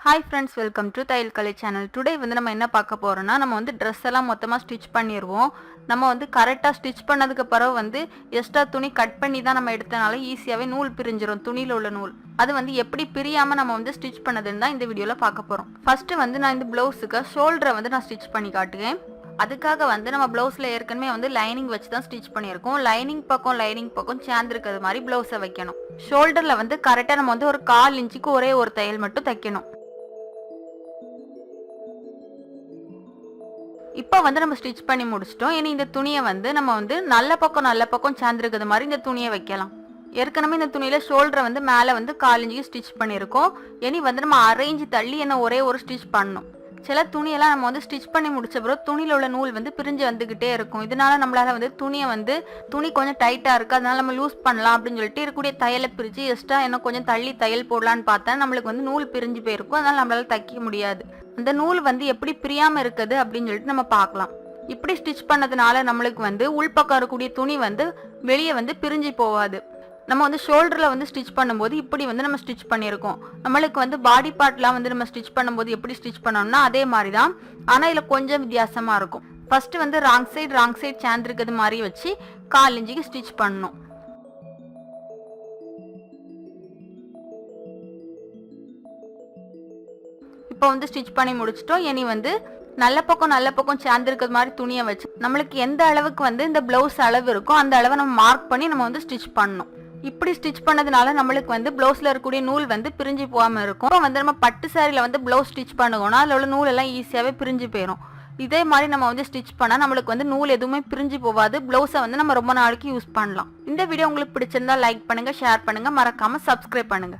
Hi friends, welcome to Thaiyal Kalai channel. Today வந்து நம்ம என்ன பார்க்க போறோம்னா நம்ம வந்து Dress எல்லாம் மொத்தமா ஸ்டிட்ச் பண்ணிடுவோம். நம்ம வந்து கரெக்ட்டா ஸ்டிட்ச் பண்ணதுக்கு பிறகு வந்து எக்ஸ்ட்ரா துணி கட் பண்ணி தான் நம்ம எடுத்தனால ஈஸியாவே நூல் பிரிஞ்சிரும், துணியில உள்ள நூல். அது வந்து எப்படி பிரியாம நம்ம வந்து ஸ்டிட்ச் பண்ணதுன்னு தான் இந்த வீடியோல பார்க்க போறோம். ஃபர்ஸ்ட் வந்து நான் இந்த ப்ளவுஸ்க்கு ஷோல்டரை வந்து நான் ஸ்டிட்ச் பண்ணி காட்டுறேன். அதுக்காக வந்து நம்ம ப்ளவுஸ்ல ஏற்கனவே வந்து லைனிங் வச்சு தான் ஸ்டிட்ச் பண்ணியிருக்கோம். லைனிங் பக்கம் சேர்ந்துருக்கிறது மாதிரி ப்ளவுஸை வைக்கணும். ஷோல்டர்ல வந்து கரெக்டா நம்ம வந்து ஒரு 1/4 இன்ச்சுக்கு ஒரே ஒரு தையல் மட்டும் தைக்கணும். இப்போ வந்து நம்ம ஸ்டிட்ச் பண்ணி முடிச்சிட்டோம். இனி இந்த துணியை வந்து நம்ம வந்து நல்ல பக்கம் சேர்ந்துருக்கிறது மாதிரி இந்த துணியை வைக்கலாம். ஏற்கனவே இந்த துணியில ஷோல்டரை வந்து மேலே வந்து 1/4 இன்ச்சுக்கு ஸ்டிச் பண்ணியிருக்கோம். இனி வந்து நம்ம அரேஞ்சு தள்ளி என்ன ஒரே ஒரு ஸ்டிச் பண்ணணும். சில துணியெல்லாம் நம்ம வந்து ஸ்டிச் பண்ணி முடிச்ச பிறகு துணியில உள்ள நூல் வந்து பிரிஞ்சு வந்துகிட்டே இருக்கும். இதனால நம்மளால வந்து துணி கொஞ்சம் டைட்டா இருக்கு, அதனால நம்ம லூஸ் பண்ணலாம் அப்படின்னு சொல்லிட்டு இருக்கக்கூடிய தையலை பிரிச்சு எக்ஸ்ட்ரா என்ன கொஞ்சம் தள்ளி தையல் போடலான்னு பார்த்தா நம்மளுக்கு வந்து நூல் பிரிஞ்சு போயிருக்கும். அதனால நம்மளால தைக்க முடியாது. அந்த நூல் வந்து எப்படி பிரியாம இருக்குது அப்படின்னு சொல்லிட்டு நம்ம பார்க்கலாம். இப்படி ஸ்டிச் பண்ணதுனால நம்மளுக்கு வந்து உள்பக்கம் இருக்கக்கூடிய துணி வந்து வெளியே வந்து பிரிஞ்சு போகாது. நம்ம வந்து ஷோல்டர்ல வந்து ஸ்டிச் பண்ணும்போது இப்படி வந்து நம்ம ஸ்டிச் பண்ணியிருக்கோம். நம்மளுக்கு வந்து பாடி பார்ட்லாம் வந்து நம்ம ஸ்டிச் பண்ணும்போது எப்படி ஸ்டிச் பண்ணோம்னா அதே மாதிரி தான், ஆனால் இதில் கொஞ்சம் வித்தியாசமா இருக்கும். ஃபர்ஸ்ட் வந்து ராங் சைடு சேர்ந்துருக்கிறது மாதிரி வச்சு 1/4 இன்ச்சுக்கு ஸ்டிச் பண்ணணும். இப்போ வந்து ஸ்டிச் பண்ணி முடிச்சிட்டோம். இனி வந்து நல்ல பக்கம் சேர்ந்துருக்கிறது மாதிரி துணியை வச்சு நம்மளுக்கு எந்த அளவுக்கு வந்து இந்த பிளவுஸ் அளவு இருக்கோ அந்த அளவை நம்ம மார்க் பண்ணி நம்ம வந்து ஸ்டிச் பண்ணணும். இப்படி ஸ்டிச் பண்ணதுனால நம்மளுக்கு வந்து பிளவுஸ்ல இருக்கக்கூடிய நூல் வந்து பிரிஞ்சு போகாம இருக்கும். இப்போ வந்து நம்ம பட்டு சாரியில வந்து பிளவுஸ் ஸ்டிச் பண்ணுவோம்னா அதில் உள்ள நூல் எல்லாம் ஈஸியாவே பிரிஞ்சு போயிடும். இதே மாதிரி நம்ம வந்து ஸ்டிச் பண்ணா நம்மளுக்கு வந்து நூல் எதுவுமே பிரிஞ்சு போகாது. பிளவுஸை வந்து நம்ம ரொம்ப நாளைக்கு யூஸ் பண்ணலாம். இந்த வீடியோ உங்களுக்கு பிடிச்சிருந்தா லைக் பண்ணுங்க, ஷேர் பண்ணுங்க, மறக்காம சப்ஸ்கிரைப் பண்ணுங்க.